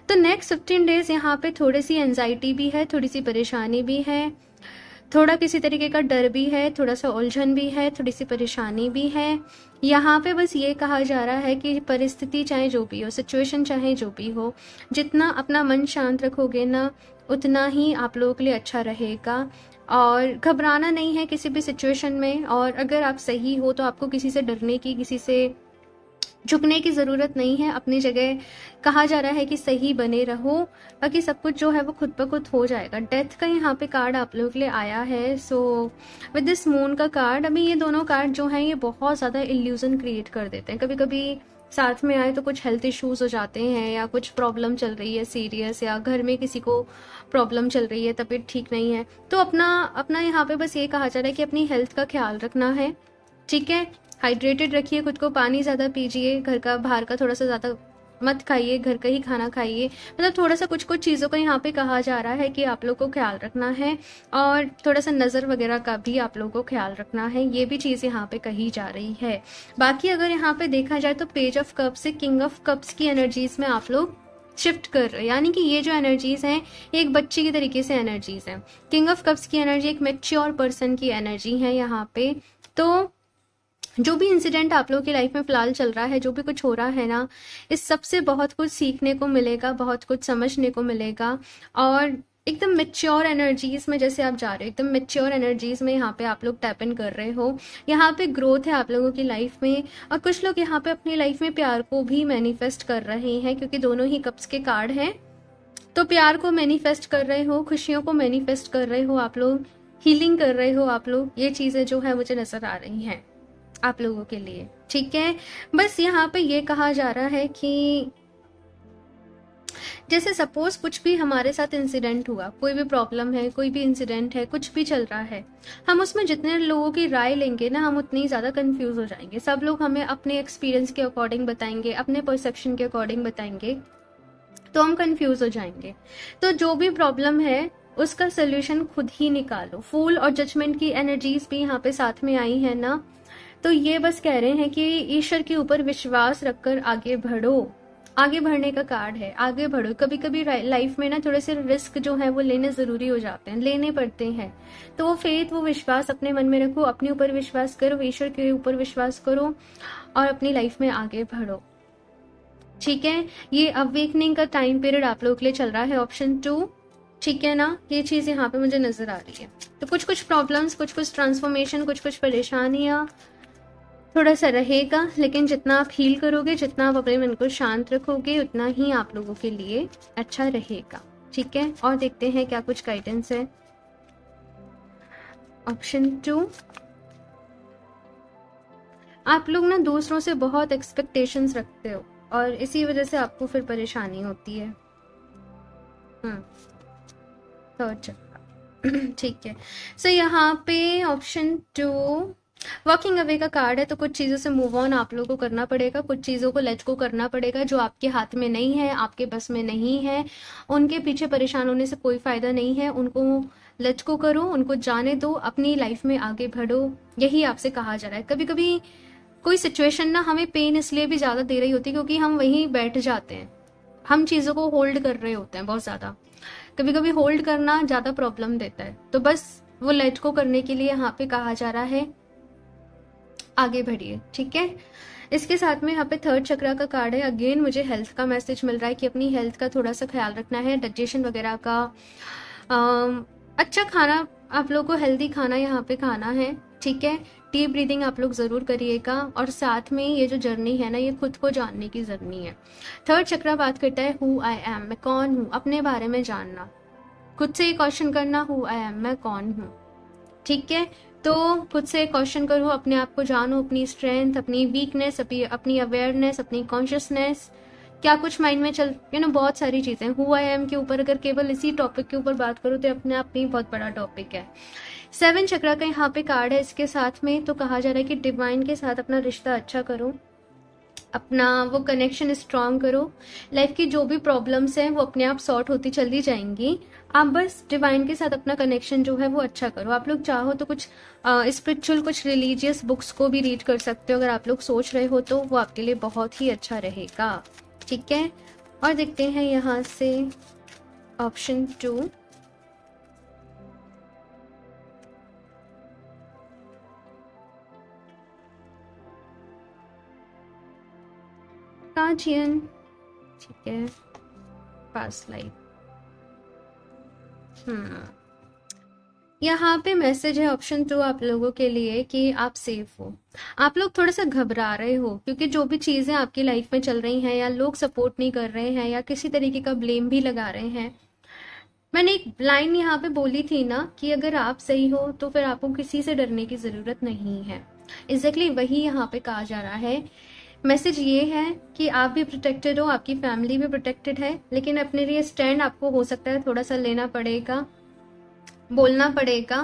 तो नेक्स्ट 15 डेज यहाँ पे थोड़ी सी एंजाइटी भी है, थोड़ी सी परेशानी भी है, थोड़ा किसी तरीके का डर भी है, थोड़ा सा उलझन भी है, थोड़ी सी परेशानी भी है। यहाँ पे बस ये कहा जा रहा है कि परिस्थिति चाहे जो भी हो, सिचुएशन चाहे जो भी हो, जितना अपना मन शांत रखोगे ना, उतना ही आप लोगों के लिए अच्छा रहेगा। और घबराना नहीं है किसी भी सिचुएशन में। और अगर आप सही हो तो आपको किसी से डरने की, किसी से झुकने की ज़रूरत नहीं है। अपनी जगह कहा जा रहा है कि सही बने रहो, बाकी सब कुछ जो है वो खुद ब खुद हो जाएगा। डेथ का यहाँ पे कार्ड आप लोगों के लिए आया है। सो विद दिस मून का कार्ड, अभी ये दोनों कार्ड जो हैं ये बहुत ज़्यादा इल्यूजन क्रिएट कर देते हैं। कभी कभी साथ में आए तो कुछ हेल्थ इश्यूज हो जाते हैं, या कुछ प्रॉब्लम चल रही है सीरियस, या घर में किसी को प्रॉब्लम चल रही है, तबीयत ठीक नहीं है, तो अपना अपना यहाँ पे बस ये कहा जा रहा है कि अपनी हेल्थ का ख्याल रखना है, ठीक है। हाइड्रेटेड रखिए खुद को, पानी ज़्यादा पीजिए, घर का बाहर का थोड़ा सा ज़्यादा मत खाइए, घर का ही खाना खाइए। मतलब थोड़ा सा कुछ कुछ चीज़ों का यहाँ पे कहा जा रहा है कि आप लोग को ख्याल रखना है। और थोड़ा सा नज़र वगैरह का भी आप लोग को ख्याल रखना है, ये भी चीज़ यहाँ पे कही जा रही है। बाकी अगर यहाँ पे देखा जाए तो पेज ऑफ कप्स से किंग ऑफ कप्स की एनर्जीज में आप लोग शिफ्ट कर रहे हैं। यानी कि ये जो एनर्जीज हैं ये एक बच्चे की तरीके से एनर्जीज हैं। किंग ऑफ कप्स की एनर्जी एक मैच्योर पर्सन की एनर्जी है यहाँ पे। तो जो भी इंसिडेंट आप लोगों की लाइफ में फिलहाल चल रहा है, जो भी कुछ हो रहा है ना, इस सब से बहुत कुछ सीखने को मिलेगा, बहुत कुछ समझने को मिलेगा। और एकदम मेच्योर एनर्जीज में जैसे आप जा रहे हो, एकदम मेच्योर एनर्जीज में यहाँ पे आप लोग टैप इन कर रहे हो। यहाँ पे ग्रोथ है आप लोगों की लाइफ में। और कुछ लोग यहाँ पे अपनी लाइफ में प्यार को भी मैनिफेस्ट कर रहे हैं, क्योंकि दोनों ही कप्स के कार्ड हैं। तो प्यार को मैनिफेस्ट कर रहे हो, खुशियों को मैनिफेस्ट कर रहे हो आप लोग, हीलिंग कर रहे हो आप लोग। ये चीज़ें जो है मुझे नज़र आ रही हैं आप लोगों के लिए, ठीक है। बस यहाँ पे ये कहा जा रहा है कि जैसे सपोज कुछ भी हमारे साथ इंसिडेंट हुआ, कोई भी प्रॉब्लम है, कोई भी इंसिडेंट है, कुछ भी चल रहा है, हम उसमें जितने लोगों की राय लेंगे ना, हम उतनी ज़्यादा कंफ्यूज हो जाएंगे। सब लोग हमें अपने एक्सपीरियंस के अकॉर्डिंग बताएंगे, अपने परसेप्शन के अकॉर्डिंग बताएंगे, तो हम कंफ्यूज हो जाएंगे। तो जो भी प्रॉब्लम है उसका सोल्यूशन खुद ही निकालो। फूल और जजमेंट की एनर्जीज भी यहाँ पे साथ में आई है ना, तो ये बस कह रहे हैं कि ईश्वर के ऊपर विश्वास रखकर आगे बढ़ो। आगे बढ़ने का कार्ड है, आगे बढ़ो। कभी कभी लाइफ में ना थोड़े से रिस्क जो है वो लेने जरूरी हो जाते हैं, लेने पड़ते हैं। तो वो फेथ, वो विश्वास अपने मन में रखो, अपने ऊपर विश्वास करो, ईश्वर के ऊपर विश्वास करो और अपनी लाइफ में आगे बढ़ो। ठीक है, ये अवेकनिंग का टाइम पीरियड आप लोगों के लिए चल रहा है, ऑप्शन 2। ठीक है ना, ये चीज यहाँ पे मुझे नजर आ रही है। तो कुछ कुछ प्रॉब्लम्स, कुछ कुछ ट्रांसफॉर्मेशन, कुछ कुछ परेशानियां थोड़ा सा रहेगा, लेकिन जितना आप हील करोगे, जितना आप अपने मन को शांत रखोगे, उतना ही आप लोगों के लिए अच्छा रहेगा। ठीक है, और देखते हैं क्या कुछ गाइडेंस है। ऑप्शन 2, आप लोग ना दूसरों से बहुत एक्सपेक्टेशंस रखते हो और इसी वजह से आपको फिर परेशानी होती है। थर्ड चक्र। ठीक है, सो यहाँ पे ऑप्शन 2 वॉकिंग अवे का कार्ड है। तो कुछ चीज़ों से मूव ऑन आप लोगों को करना पड़ेगा, कुछ चीज़ों को लेट गो करना पड़ेगा जो आपके हाथ में नहीं है, आपके बस में नहीं है। उनके पीछे परेशान होने से कोई फायदा नहीं है, उनको लेट गो करो, उनको जाने दो, अपनी लाइफ में आगे बढ़ो, यही आपसे कहा जा रहा है। कभी कभी कोई सिचुएशन ना हमें पेन इसलिए भी ज़्यादा दे रही होती है क्योंकि हम वहीं बैठ जाते हैं, हम चीज़ों को होल्ड कर रहे होते हैं बहुत ज़्यादा। कभी कभी होल्ड करना ज़्यादा प्रॉब्लम देता है, तो बस वो लेट गो करने के लिए यहाँ पे कहा जा रहा है आगे बढ़िए। ठीक है, इसके साथ में यहाँ पे थर्ड चक्रा का कार्ड है। अगेन मुझे हेल्थ का मैसेज मिल रहा है कि अपनी हेल्थ का थोड़ा सा ख्याल रखना है, डाइजेशन वगैरह का। अच्छा खाना, आप लोगों को हेल्दी खाना यहाँ पे खाना है। ठीक है, डीप ब्रीदिंग आप लोग जरूर करिएगा, और साथ में ये जो जर्नी है ना, ये खुद को जानने की जर्नी है। थर्ड चक्रा बात करता है हु आई एम, मैं कौन हूँ, अपने बारे में जानना, खुद से क्वेश्चन करना, हु आई एम, मैं कौन हूँ। ठीक है, तो खुद से क्वेश्चन करो, अपने आप को जानो, अपनी स्ट्रेंथ, अपनी वीकनेस, अपनी अवेयरनेस, अपनी कॉन्शियसनेस, क्या कुछ माइंड में चल, बहुत सारी चीजें। हु आई एम के ऊपर अगर केवल इसी टॉपिक के ऊपर बात करो तो अपने आप में बहुत बड़ा टॉपिक है। 7 चक्रा का यहाँ पे कार्ड है इसके साथ में। तो कहा जा रहा है कि डिवाइन के साथ अपना रिश्ता अच्छा करो, अपना वो कनेक्शन स्ट्रांग करो। लाइफ की जो भी प्रॉब्लम्स हैं वो अपने आप सॉर्ट होती चली जाएंगी। आप बस डिवाइन के साथ अपना कनेक्शन जो है वो अच्छा करो। आप लोग चाहो तो कुछ स्पिरिचुअल, कुछ रिलीजियस बुक्स को भी रीड कर सकते हो, अगर आप लोग सोच रहे हो तो वो आपके लिए बहुत ही अच्छा रहेगा। ठीक है, और देखते हैं यहाँ से ऑप्शन 2। गार्जियन, ठीक है, पास्ट लाइफ। यहाँ पे मैसेज है ऑप्शन 2 आप लोगों के लिए कि आप सेफ हो। आप लोग थोड़ा सा घबरा रहे हो क्योंकि जो भी चीजें आपकी लाइफ में चल रही हैं, या लोग सपोर्ट नहीं कर रहे हैं, या किसी तरीके का ब्लेम भी लगा रहे हैं। मैंने एक लाइन यहाँ पे बोली थी ना कि अगर आप सही हो तो फिर आपको किसी से डरने की जरूरत नहीं है। एग्जैक्टली वही यहाँ पे कहा जा रहा है। मैसेज ये है कि आप भी प्रोटेक्टेड हो, आपकी फैमिली भी प्रोटेक्टेड है, लेकिन अपने लिए स्टैंड आपको हो सकता है थोड़ा सा लेना पड़ेगा, बोलना पड़ेगा।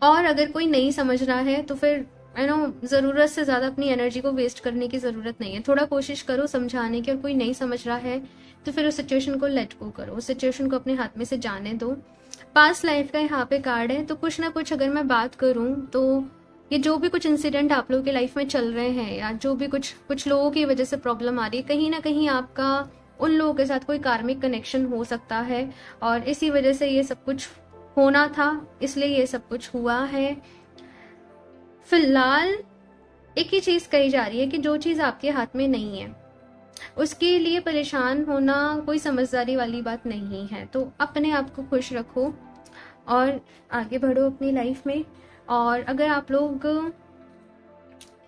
और अगर कोई नहीं समझ रहा है तो फिर जरूरत से ज्यादा अपनी एनर्जी को वेस्ट करने की जरूरत नहीं है। थोड़ा कोशिश करो समझाने की, और कोई नहीं समझ रहा है तो फिर उस सिचुएशन को लेट गो करो, उस सिचुएशन को अपने हाथ में से जाने दो। पास्ट लाइफ का यहाँ पे कार्ड है। तो कुछ ना कुछ अगर मैं बात करूं तो ये जो भी कुछ इंसिडेंट आप लोगों की लाइफ में चल रहे हैं, या जो भी कुछ लोगों की वजह से प्रॉब्लम आ रही है, कहीं ना कहीं आपका उन लोगों के साथ कोई कार्मिक कनेक्शन हो सकता है, और इसी वजह से ये सब कुछ होना था, इसलिए ये सब कुछ हुआ है। फिलहाल एक ही चीज कही जा रही है कि जो चीज आपके हाथ में नहीं है उसके लिए परेशान होना कोई समझदारी वाली बात नहीं है। तो अपने आप को खुश रखो और आगे बढ़ो अपनी लाइफ में। और अगर आप लोग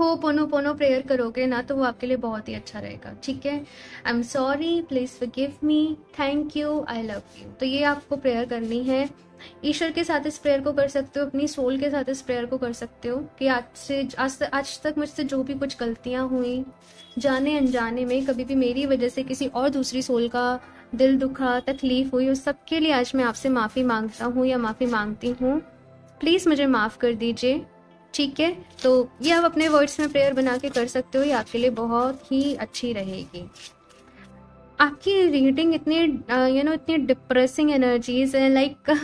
हो पोनो पोनो प्रेयर करोगे ना तो वो आपके लिए बहुत ही अच्छा रहेगा, ठीक है। I am sorry, please forgive me, thank you, I love you. तो ये आपको प्रेयर करनी है। ईश्वर के साथ इस प्रेयर को कर सकते हो, अपनी सोल के साथ इस प्रेयर को कर सकते हो कि आज तक मुझसे जो भी कुछ गलतियां हुई, जाने अनजाने में कभी भी मेरी वजह से किसी और दूसरी सोल का दिल दुखा, तकलीफ हुई, उस सब के लिए आज मैं आपसे माफ़ी मांगता हूँ या माफ़ी मांगती हूँ। प्लीज़ मुझे माफ़ कर दीजिए, ठीक है। तो ये आप अपने वर्ड्स में प्रेयर बना के कर सकते हो, ये आपके लिए बहुत ही अच्छी रहेगी। आपकी रीडिंग इतनी इतनी डिप्रेसिंग एनर्जीज है, लाइक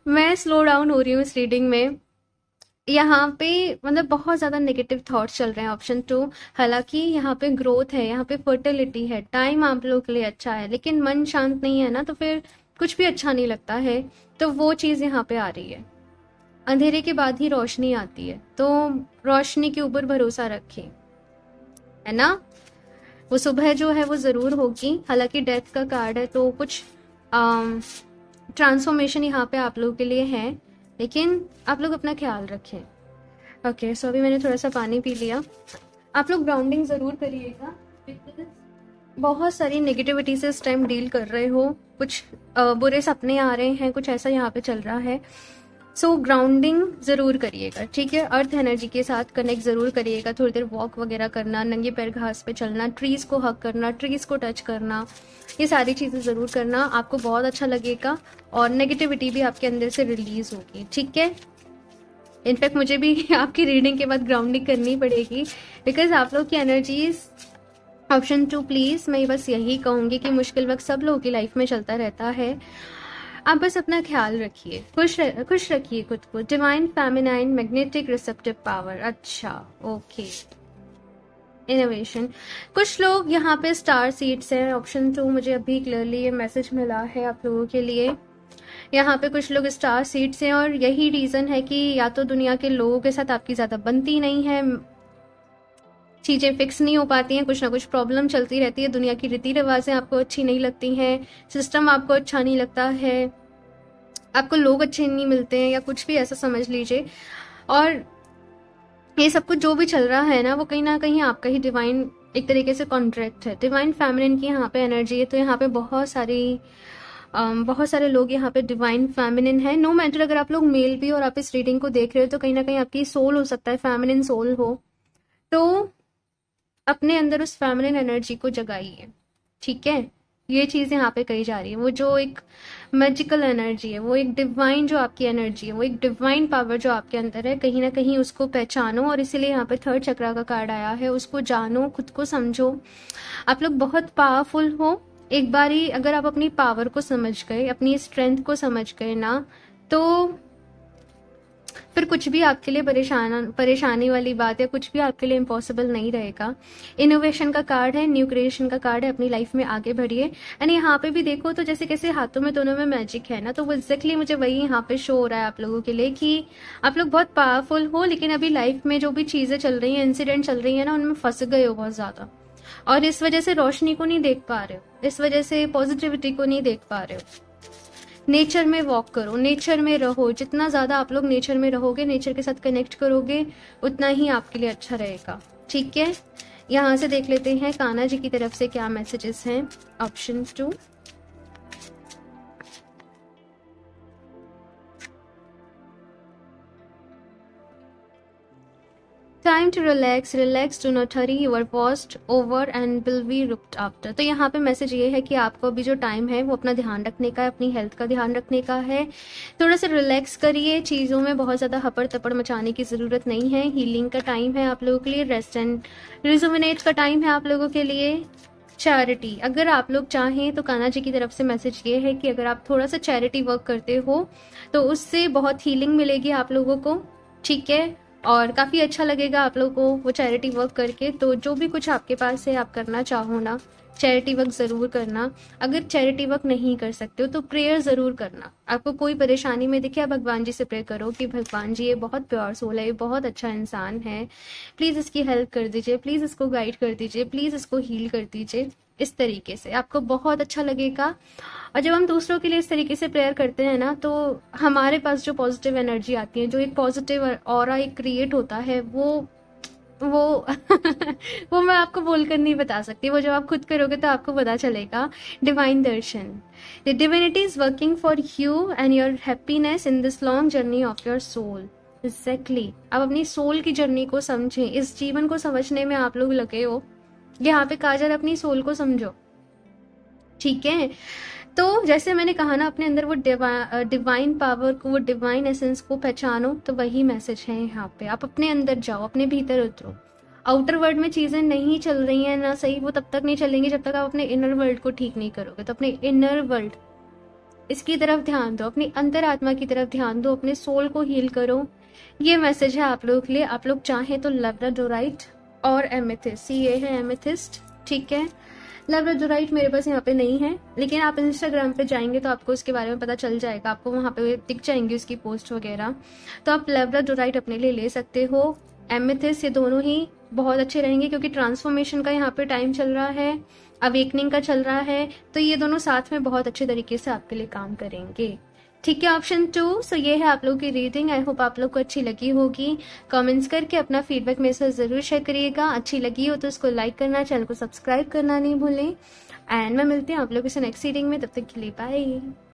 मैं स्लो डाउन हो रही हूँ इस रीडिंग में। यहाँ पे मतलब बहुत ज़्यादा नेगेटिव थॉट्स चल रहे हैं। ऑप्शन 2, हालांकि यहाँ पे ग्रोथ है, यहाँ पे फर्टिलिटी है, टाइम आप लोगों के लिए अच्छा है, लेकिन मन शांत नहीं है ना, तो फिर कुछ भी अच्छा नहीं लगता है। तो वो चीज़ यहाँ पे आ रही है। अंधेरे के बाद ही रोशनी आती है, तो रोशनी के ऊपर भरोसा रखें, है ना। वो सुबह जो है वो ज़रूर होगी। हालांकि डेथ का कार्ड है तो कुछ ट्रांसफॉर्मेशन यहाँ पे आप लोगों के लिए है, लेकिन आप लोग अपना ख्याल रखें। ओके, सो अभी मैंने थोड़ा सा पानी पी लिया। आप लोग ग्राउंडिंग ज़रूर करिएगा, बहुत सारी नेगेटिविटी से इस टाइम डील कर रहे हो, कुछ बुरे सपने आ रहे हैं, कुछ ऐसा यहाँ पे चल रहा है। सो ग्राउंडिंग ज़रूर करिएगा, ठीक है। अर्थ एनर्जी के साथ कनेक्ट ज़रूर करिएगा। थोड़ी देर वॉक वगैरह करना, नंगे पैर घास पे चलना, ट्रीज़ को हक करना, ट्रीज़ को टच करना, ये सारी चीज़ें ज़रूर करना, आपको बहुत अच्छा लगेगा और नेगेटिविटी भी आपके अंदर से रिलीज़ होगी, ठीक है। इनफैक्ट मुझे भी आपकी रीडिंग के बाद ग्राउंडिंग करनी पड़ेगी, बिकॉज आप लोग की एनर्जीज। ऑप्शन 2 प्लीज़, मैं बस यही कहूँगी कि मुश्किल वक्त सब लोगों की लाइफ में चलता रहता है। आप बस अपना ख्याल रखिए, खुश रखिए खुद को। Divine feminine magnetic receptive power, अच्छा ओके। इनोवेशन, कुछ लोग यहाँ पे स्टार सीड्स हैं। ऑप्शन 2, मुझे अभी क्लियरली ये मैसेज मिला है आप लोगों के लिए। यहाँ पे कुछ लोग स्टार सीड्स हैं और यही रीज़न है कि या तो दुनिया के लोगों के साथ आपकी ज़्यादा बनती नहीं है, चीज़ें फिक्स नहीं हो पाती हैं, कुछ ना कुछ प्रॉब्लम चलती रहती है, दुनिया की रीति रिवाजें आपको अच्छी नहीं लगती हैं, सिस्टम आपको अच्छा नहीं लगता है, आपको लोग अच्छे नहीं मिलते हैं, या कुछ भी ऐसा समझ लीजिए। और ये सब कुछ जो भी चल रहा है ना कहीं आपका ही डिवाइन एक तरीके से कॉन्ट्रैक्ट है। डिवाइन फेमिनिन की यहाँ पे एनर्जी है, तो यहाँ पे बहुत सारे लोग यहाँ पे डिवाइन फेमिनिन है। नो मैटर अगर आप लोग मेल भी और आप इस रीडिंग को देख रहे हो, तो कहीं ना कहीं आपकी सोल हो सकता है फेमिनिन सोल हो, तो अपने अंदर उस फेमिनिन एनर्जी को जगाइए, ठीक है। ये चीज़ यहाँ पे कही जा रही है। वो जो एक मैजिकल एनर्जी है, वो एक डिवाइन जो आपकी एनर्जी है, वो एक डिवाइन पावर जो आपके अंदर है, कहीं ना कहीं उसको पहचानो। और इसीलिए यहाँ पे 3rd चक्रा का कार्ड आया है, उसको जानो, खुद को समझो। आप लोग बहुत पावरफुल हो। एक बारी अगर आप अपनी पावर को समझ गए, अपनी स्ट्रेंथ को समझ गए ना, तो फिर कुछ भी आपके लिए परेशानी वाली बात या कुछ भी आपके लिए इम्पॉसिबल नहीं रहेगा। इनोवेशन का कार्ड है, न्यू क्रिएशन का कार्ड है, अपनी लाइफ में आगे बढ़िए। एंड यहाँ पे भी देखो तो जैसे कैसे हाथों में दोनों में मैजिक है ना, तो वो एग्जैक्टली मुझे वही यहाँ पे शो हो रहा है आप लोगों के लिए कि आप लोग बहुत पावरफुल हो, लेकिन अभी लाइफ में जो भी चीज़ें चल रही हैं, इंसिडेंट चल रही है ना, उनमें फंस गए हो बहुत ज़्यादा, और इस वजह से रोशनी को नहीं देख पा रहे हो, इस वजह से पॉजिटिविटी को नहीं देख पा रहे हो। नेचर में वॉक करो, नेचर में रहो। जितना ज़्यादा आप लोग नेचर में रहोगे, नेचर के साथ कनेक्ट करोगे, उतना ही आपके लिए अच्छा रहेगा, ठीक है। यहाँ से देख लेते हैं कान्हा जी की तरफ से क्या मैसेजेस हैं। Option 2, time to relax, do not hurry, your past over and will be looked after. तो यहाँ पे मैसेज ये है कि आपको अभी जो टाइम है वो अपना ध्यान रखने का है, अपनी हेल्थ का ध्यान रखने का है। थोड़ा सा रिलैक्स करिए, चीज़ों में बहुत ज़्यादा हपड़ तपड़ मचाने की ज़रूरत नहीं है। हीलिंग का टाइम है आप लोगों के लिए, रेस्ट एंड रिजुविनेट का टाइम है आप लोगों के लिए। चैरिटी, अगर आप लोग चाहें तो कान्हा जी की तरफ से मैसेज ये है कि अगर आप थोड़ा सा चैरिटी वर्क करते हो तो उससे बहुत हीलिंग मिलेगी आप लोगों को, ठीक है। और काफ़ी अच्छा लगेगा आप लोगों को वो चैरिटी वर्क करके। तो जो भी कुछ आपके पास है आप करना चाहो ना, चैरिटी वर्क ज़रूर करना। अगर चैरिटी वर्क नहीं कर सकते हो तो प्रेयर ज़रूर करना। आपको कोई परेशानी में दिखे, आप भगवान जी से प्रे करो कि भगवान जी ये बहुत प्योर सोल है, ये बहुत अच्छा इंसान है, प्लीज़ इसकी हेल्प कर दीजिए, प्लीज़ इसको गाइड कर दीजिए, प्लीज़ इसको हील कर दीजिए। इस तरीके से आपको बहुत अच्छा लगेगा। और जब हम दूसरों के लिए इस तरीके से प्रेयर करते हैं ना, तो हमारे पास जो पॉजिटिव एनर्जी आती है, जो एक पॉजिटिव ऑरा एक क्रिएट होता है, वो वो वो मैं आपको बोलकर नहीं बता सकती, वो जब आप खुद करोगे तो आपको पता चलेगा। Divine darshan, the divinity is working for you and your happiness in this long journey of your soul. Exactly, आप अपनी सोल की जर्नी को समझें, इस जीवन को समझने में आप लोग लगे हो। यहाँ पे काजल अपनी सोल को समझो, ठीक है। तो जैसे मैंने कहा ना, अपने अंदर वो डिवाइन पावर को, वो डिवाइन एसेंस को पहचानो, तो वही मैसेज है यहाँ पे। आप अपने अंदर जाओ, अपने भीतर उतरो। आउटर वर्ल्ड में चीज़ें नहीं चल रही हैं ना सही, वो तब तक नहीं चलेंगी जब तक आप अपने इनर वर्ल्ड को ठीक नहीं करोगे। तो अपने इनर वर्ल्ड, इसकी तरफ ध्यान दो, अपनी अंतरात्मा की तरफ ध्यान दो, अपने सोल को हील करो। ये मैसेज है आप लोगों के लिए। आप लोग चाहें तो लैब्राडोराइट और एमेथिस्ट, ये है एमेथिस्ट, ठीक है। लैब्राडोराइट मेरे पास यहाँ पे नहीं है, लेकिन आप इंस्टाग्राम पे जाएंगे तो आपको इसके बारे में पता चल जाएगा, आपको वहाँ पे दिख जाएंगी उसकी पोस्ट वगैरह। तो आप लैब्राडोराइट अपने लिए ले सकते हो। एमेथिस्ट, ये दोनों ही बहुत अच्छे रहेंगे, क्योंकि ट्रांसफॉर्मेशन का यहाँ पे टाइम चल रहा है, अवेकनिंग का चल रहा है, तो ये दोनों साथ में बहुत अच्छे तरीके से आपके लिए काम करेंगे, ठीक है। ऑप्शन 2, सो ये है आप लोगों की रीडिंग। आई होप आप लोग को अच्छी लगी होगी। कमेंट्स करके अपना फीडबैक मेरे साथ ज़रूर शेयर करिएगा। अच्छी लगी हो तो उसको लाइक करना, चैनल को सब्सक्राइब करना नहीं भूलें। एंड मैं मिलती हूँ आप लोगों से नेक्स्ट रीडिंग में, तब तक के लिए बाय।